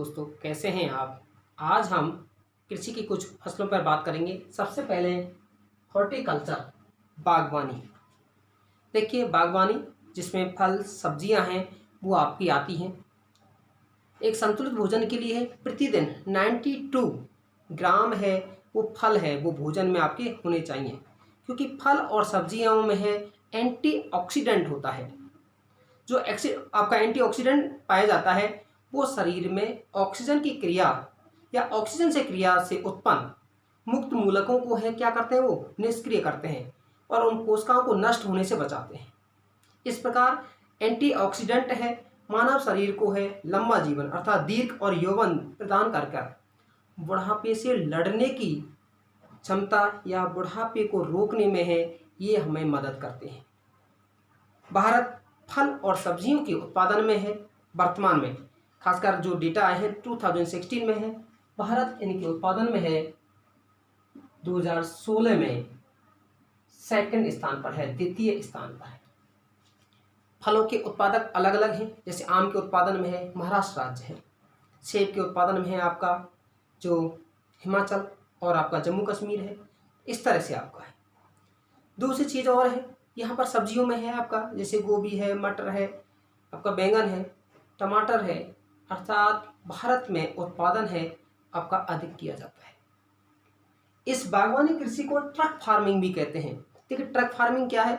दोस्तों, कैसे हैं आप। आज हम कृषि की कुछ फसलों पर बात करेंगे। सबसे पहले हॉर्टिकल्चर, बागवानी। देखिए, बागवानी जिसमें फल सब्जियां हैं वो आपकी आती हैं। एक संतुलित भोजन के लिए प्रतिदिन 92 ग्राम है वो फल है वो भोजन में आपके होने चाहिए, क्योंकि फल और सब्जियों में है एंटीऑक्सीडेंट होता है। जो आपका एंटीऑक्सीडेंट पाया जाता है वो शरीर में ऑक्सीजन की क्रिया या ऑक्सीजन से क्रिया से उत्पन्न मुक्त मूलकों को है क्या करते हैं, वो निष्क्रिय करते हैं और उन कोशिकाओं को नष्ट होने से बचाते हैं। इस प्रकार एंटीऑक्सीडेंट है मानव शरीर को है लंबा जीवन अर्थात दीर्घ और यौवन प्रदान कर कर बुढ़ापे से लड़ने की क्षमता या बुढ़ापे को रोकने में है ये हमें मदद करते हैं। भारत फल और सब्जियों के उत्पादन में है वर्तमान में, खासकर जो डेटा आए हैं 2016 में है, भारत इनके उत्पादन में है 2016 में सेकंड स्थान पर है, द्वितीय स्थान पर है। फलों के उत्पादक अलग अलग हैं, जैसे आम के उत्पादन में है महाराष्ट्र राज्य है, सेब के उत्पादन में है आपका जो हिमाचल और आपका जम्मू कश्मीर है। इस तरह से आपका है। दूसरी चीज़ और है, यहाँ पर सब्जियों में है आपका जैसे गोभी है, मटर है, आपका बैंगन है, टमाटर है, अर्थात भारत में उत्पादन है आपका अधिक किया जाता है। इस बागवानी कृषि को ट्रक फार्मिंग भी कहते हैं। देखिए, ट्रक फार्मिंग क्या है।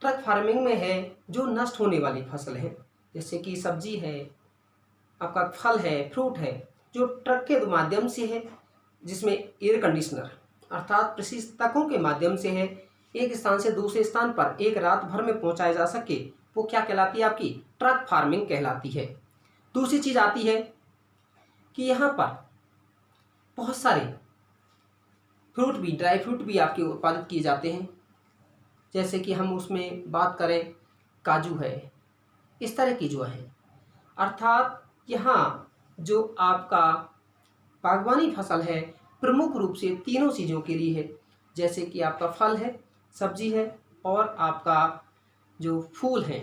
ट्रक फार्मिंग में है जो नष्ट होने वाली फसल है, जैसे कि सब्जी है, आपका फल है, फ्रूट है, जो ट्रक के माध्यम से है, जिसमें एयर कंडीशनर अर्थात प्रशीतकों के माध्यम से है एक स्थान से दूसरे स्थान पर एक रात भर में पहुंचाया जा सके, वो क्या कहलाती है, आपकी ट्रक फार्मिंग कहलाती है। दूसरी चीज़ आती है कि यहाँ पर बहुत सारे फ्रूट भी, ड्राई फ्रूट भी आपके उत्पादित किए जाते हैं, जैसे कि हम उसमें बात करें काजू है, इस तरह की जो है। अर्थात यहाँ जो आपका बागवानी फसल है प्रमुख रूप से तीनों चीज़ों के लिए है, जैसे कि आपका फल है, सब्जी है और आपका जो फूल है,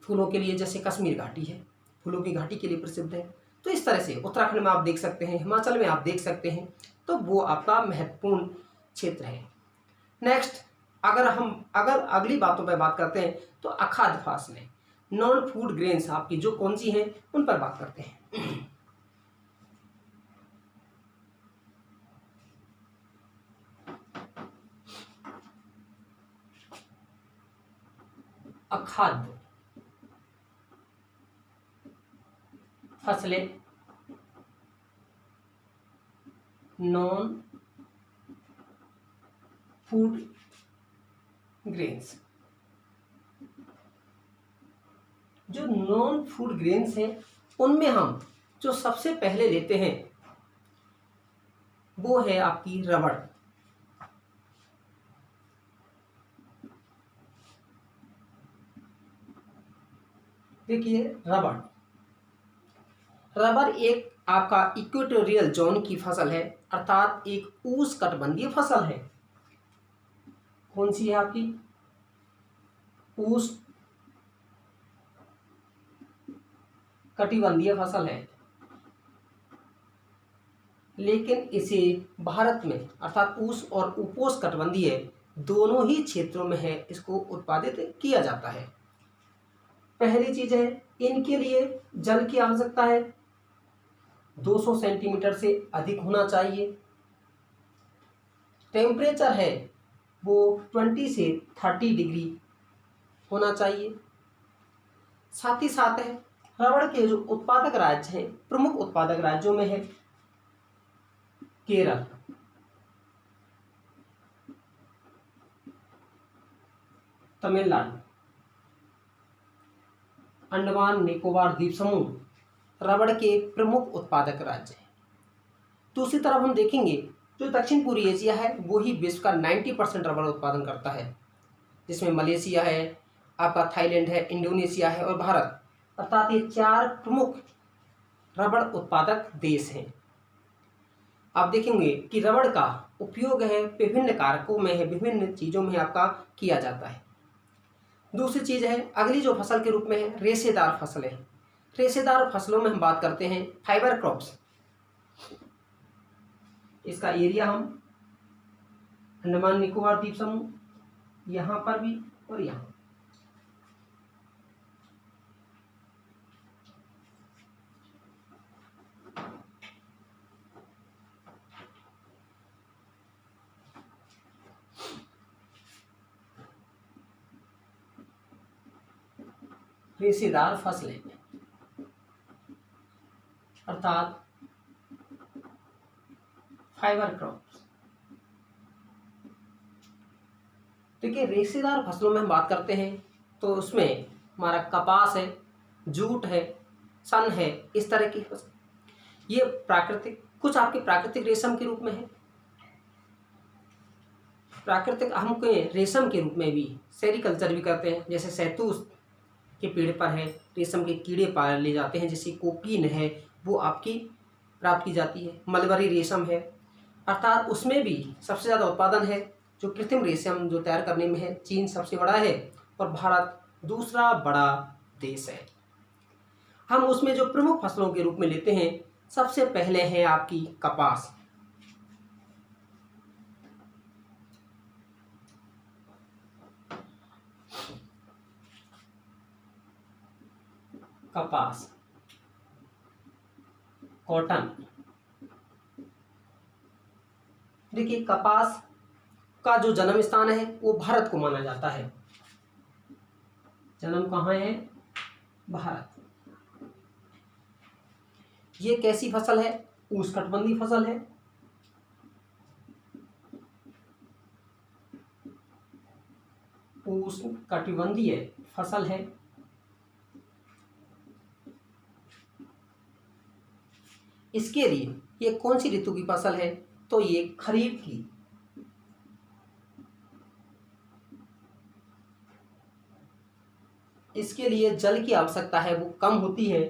फूलों के लिए जैसे कश्मीर घाटी है, फूलों की घाटी के लिए प्रसिद्ध है। तो इस तरह से उत्तराखंड में आप देख सकते हैं, हिमाचल में आप देख सकते हैं, तो वो आपका महत्वपूर्ण क्षेत्र है। नेक्स्ट, अगर अगली बातों पर बात करते हैं तो अखाद्य फसलें, नॉन फूड ग्रेन्स आपकी जो कौन सी हैं उन पर बात करते हैं। अखाद्य फसलें, नॉन फूड ग्रेन्स। जो नॉन फूड ग्रेन्स हैं उनमें हम जो सबसे पहले लेते हैं वो है आपकी रबड़। देखिए, रबर एक आपका इक्वेटोरियल जोन की फसल है, अर्थात एक उष्णकटिबंधीय फसल है। कौन सी है आपकी, उष्णकटिबंधीय फसल है, लेकिन इसे भारत में अर्थात उष्ण और उपोष्णकटिबंधीय दोनों ही क्षेत्रों में है इसको उत्पादित किया जाता है। पहली चीज है, इनके लिए जल की आवश्यकता है 200 सेंटीमीटर से अधिक होना चाहिए। टेम्परेचर है वो 20 से 30 डिग्री होना चाहिए। साथ ही साथ है रबड़ के जो उत्पादक राज्य हैं, प्रमुख उत्पादक राज्यों में है केरल, तमिलनाडु, अंडमान निकोबार द्वीप समूह रबड़ के प्रमुख उत्पादक राज्य हैं। दूसरी तरफ हम देखेंगे जो दक्षिण पूर्वी एशिया है वो ही विश्व का 90% रबड़ उत्पादन करता है, जिसमें मलेशिया है, आपका थाईलैंड है, इंडोनेशिया है और भारत, अर्थात ये 4 प्रमुख रबड़ उत्पादक देश हैं। आप देखेंगे कि रबड़ का उपयोग है विभिन्न कारकों में है, विभिन्न चीज़ों में आपका किया जाता है। दूसरी चीज़ है, अगली जो फसल के रूप में है रेशेदार फसल है। रेशेदार फसलों में हम बात करते हैं फाइबर क्रॉप्स। इसका एरिया हम अंडमान निकोबार द्वीप समूह, यहाँ पर भी और यहाँ। रेशेदार फसलें अर्थात फाइबर क्रॉप्स। देखिए, रेशेदार फसलों में हम बात करते हैं तो उसमें हमारा कपास है, जूट है, सन है, इस तरह की फसल। ये प्राकृतिक, कुछ आपके प्राकृतिक रेशम के रूप में है। प्राकृतिक हम रेशम के रूप में भी सेरीकल्चर भी करते हैं, जैसे शहतूत के पेड़ पर है रेशम के कीड़े पाले जाते हैं, जैसे कोकीन है वो आपकी प्राप्त की जाती है। मलबरी रेशम है, अर्थात उसमें भी सबसे ज़्यादा उत्पादन है जो कृत्रिम रेशम जो तैयार करने में है, चीन सबसे बड़ा है और भारत दूसरा बड़ा देश है। हम उसमें जो प्रमुख फसलों के रूप में लेते हैं, सबसे पहले है आपकी कपास। कपास, कॉटन। देखिए, कपास का जो जन्म स्थान है वो भारत को माना जाता है। जन्म कहाँ है? भारत। ये कैसी फसल है? उष्णकटिबंधीय फसल है। उष्णकटिबंधीय फसल है। इसके लिए ये कौन सी ऋतु की फसल है? तो ये खरीफ की। इसके लिए जल की आवश्यकता है वो कम होती है,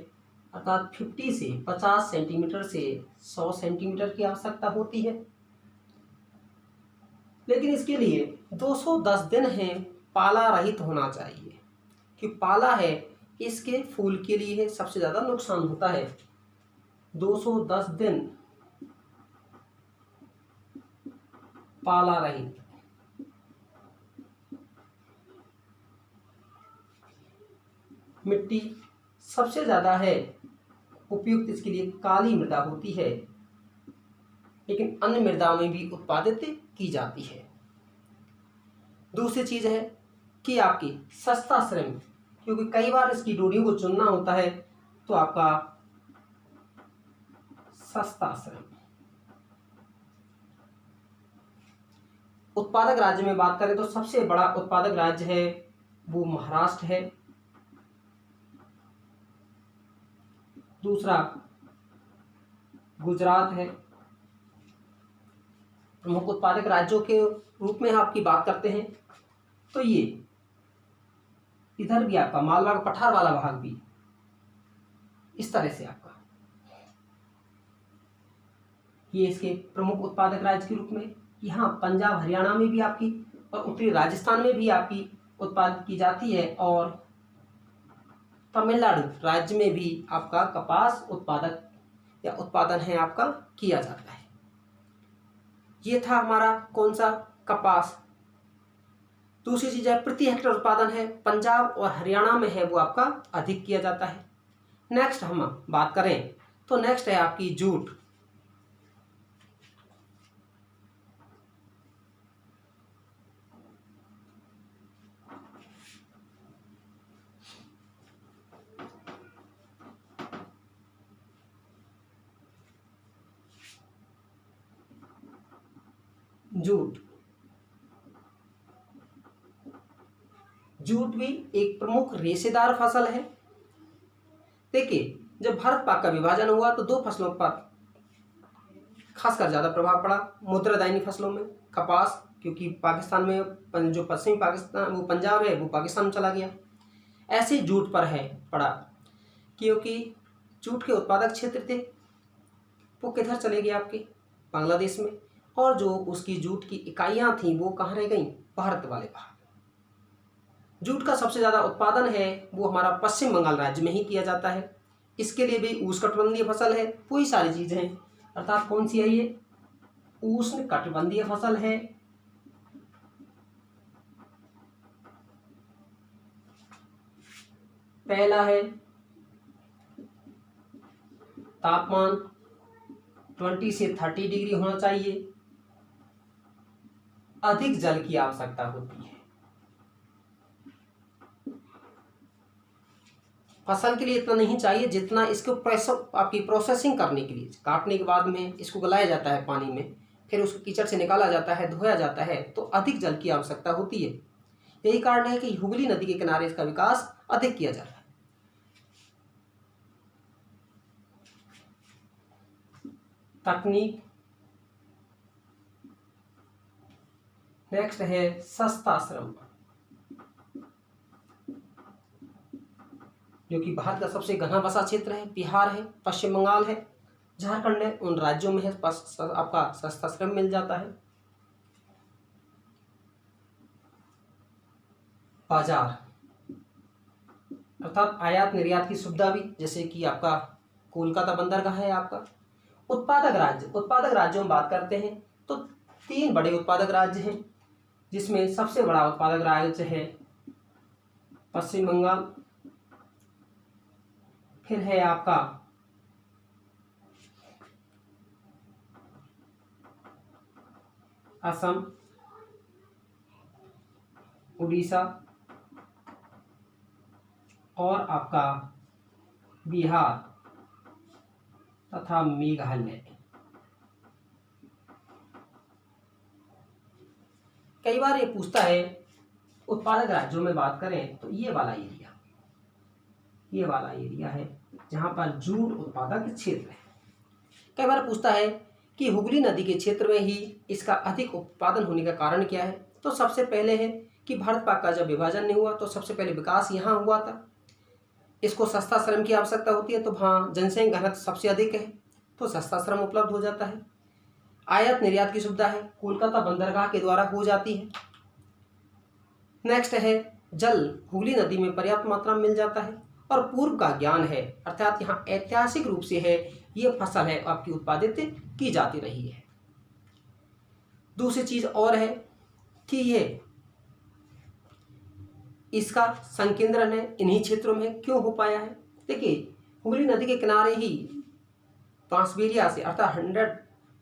अर्थात 50 से 50 सेंटीमीटर से 100 सेंटीमीटर की आवश्यकता होती है। लेकिन इसके लिए 210 दिन है पाला रहित होना चाहिए, कि पाला है इसके फूल के लिए सबसे ज़्यादा नुकसान होता है। 210 दिन पाला रहित। मिट्टी सबसे ज़्यादा है उपयुक्त इसके लिए काली मृदा होती है, लेकिन अन्य मृदाओं में भी उत्पादित की जाती है। दूसरी चीज़ है कि आपकी सस्ता श्रम, क्योंकि कई बार इसकी डोरियों को चुनना होता है, तो आपका सस्ता श्रम। उत्पादक राज्य में बात करें तो सबसे बड़ा उत्पादक राज्य है वो महाराष्ट्र है। दूसरा गुजरात है। प्रमुख उत्पादक राज्यों के रूप में आपकी बात करते हैं तो ये इधर भी आपका मालवा का पठार वाला भाग भी इस तरह से आपका ये इसके प्रमुख उत्पादक राज्य के रूप में। यहाँ पंजाब हरियाणा में भी आपकी और उत्तरी राजस्थान में भी आपकी उत्पादित की जाती है, और तमिलनाडु राज्य में भी आपका कपास उत्पादक या उत्पादन है आपका किया जाता है। ये था हमारा कौन सा? कपास। दूसरी चीज है प्रति हेक्टेयर उत्पादन है पंजाब और हरियाणा में है वो आपका अधिक किया जाता है। नेक्स्ट हम बात करें तो नेक्स्ट है आपकी जूट। जूट, जूट भी एक प्रमुख रेशेदार फसल है। देखिए, जब भारत पाक का विभाजन हुआ तो दो फसलों पर खासकर ज्यादा प्रभाव पड़ा। मुद्रादायनी फसलों में कपास, क्योंकि पाकिस्तान में जो पश्चिमी पाकिस्तान वो पंजाब है वो पाकिस्तान में चला गया। ऐसे जूट पर है पड़ा, क्योंकि जूट के उत्पादक क्षेत्र थे वो किधर चले गए? आपके बांग्लादेश में। और जो उसकी जूट की इकाइयां थी वो कहाँ रह गई? भारत वाले भाग। जूट का सबसे ज़्यादा उत्पादन है वो हमारा पश्चिम बंगाल राज्य में ही किया जाता है। इसके लिए भी उष्णकटिबंधीय फसल है, वही सारी चीज़ें हैं। अर्थात कौन सी है ये? उष्णकटिबंधीय फसल है। पहला है तापमान 20 से 30 डिग्री होना चाहिए। अधिक जल की आवश्यकता होती है। फसल के लिए इतना नहीं चाहिए जितना इसको आपकी प्रोसेसिंग करने के लिए, काटने के बाद में इसको गलाया जाता है पानी में, फिर उसको कीचड़ से निकाला जाता है, धोया जाता है, तो अधिक जल की आवश्यकता होती है। यही कारण है कि हुगली नदी के किनारे इसका विकास अधिक किया जा रहा है। तकनीक। नेक्स्ट है सस्ता श्रम, जो कि भारत का सबसे घना बसा क्षेत्र है। बिहार है, पश्चिम बंगाल है, झारखंड है, उन राज्यों में है आपका सस्ता श्रम मिल जाता है। बाजार अर्थात आयात निर्यात की सुविधा भी, जैसे कि आपका कोलकाता बंदरगाह है आपका। उत्पादक राज्य, उत्पादक राज्यों में बात करते हैं तो 3 बड़े उत्पादक राज्य हैं, जिसमें सबसे बड़ा उत्पादक राज्य है पश्चिम बंगाल, फिर है आपका असम, उड़ीसा और आपका बिहार तथा मेघालय। कई बार ये पूछता है उत्पादक राज्यों में बात करें तो ये वाला एरिया है जहां पर जूट उत्पादक क्षेत्र है। कई बार पूछता है कि हुगली नदी के क्षेत्र में ही इसका अधिक उत्पादन होने का कारण क्या है। तो सबसे पहले है कि भारत पाक का जब विभाजन नहीं हुआ तो सबसे पहले विकास यहाँ हुआ था। इसको सस्ता श्रम की आवश्यकता होती है, तो वहाँ जनसंख्या घनत्व सबसे अधिक है, तो सस्ता श्रम उपलब्ध हो जाता है। आयात निर्यात की सुविधा है, कोलकाता बंदरगाह के द्वारा हो जाती है। नेक्स्ट है जल, हुगली नदी में पर्याप्त मात्रा में मिल जाता है। और पूर्व का ज्ञान है, अर्थात यहाँ ऐतिहासिक रूप से है ये फसल है आपकी उत्पादित की जाती रही है। दूसरी चीज और है कि ये इसका संकेंद्रण है इन्हीं क्षेत्रों में क्यों हो पाया है। देखिए हुगली नदी के किनारे ही बांसबेरिया से अर्थात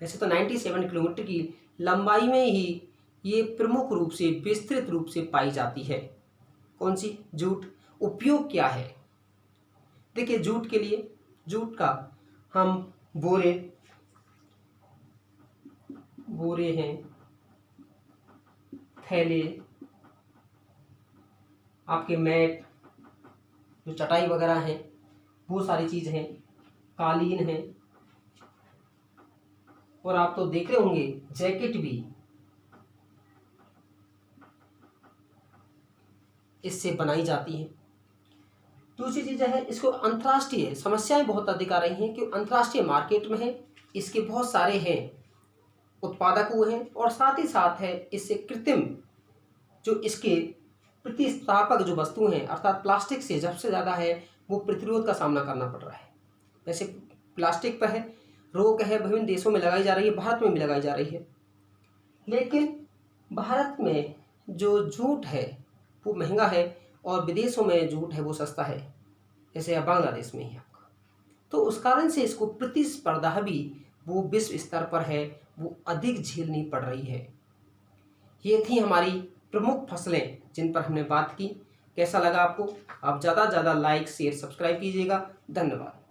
97 किलोमीटर की लंबाई में ही ये प्रमुख रूप से विस्तृत रूप से पाई जाती है। कौन सी? जूट। उपयोग क्या है? देखिए जूट के लिए, जूट का हम बोरे हैं, थैले, आपके मैट, जो चटाई वगैरह हैं, वो सारी चीज़ हैं, कालीन हैं, और आप तो देख रहे होंगे जैकेट भी इससे बनाई जाती है। दूसरी चीज़ है इसको अंतर्राष्ट्रीय समस्याएं बहुत अधिक आ रही हैं कि अंतर्राष्ट्रीय मार्केट में है, इसके बहुत सारे हैं उत्पादक हुए हैं, और साथ ही साथ है इससे कृत्रिम जो इसके प्रतिस्थापक जो वस्तु हैं अर्थात प्लास्टिक से सबसे ज़्यादा है वो प्रतिरोध का सामना करना पड़ रहा है। वैसे प्लास्टिक पर है रोक है, विभिन्न देशों में लगाई जा रही है, भारत में भी लगाई जा रही है, लेकिन भारत में जो जूट है वो महंगा है और विदेशों में जूट है वो सस्ता है, जैसे बांग्लादेश में ही आपका। तो उस कारण से इसको प्रतिस्पर्धा भी वो विश्व स्तर पर है वो अधिक झेलनी पड़ रही है। ये थी हमारी प्रमुख फसलें जिन पर हमने बात की। कैसा लगा आपको? आप ज़्यादा से ज़्यादा लाइक शेयर सब्सक्राइब कीजिएगा। धन्यवाद।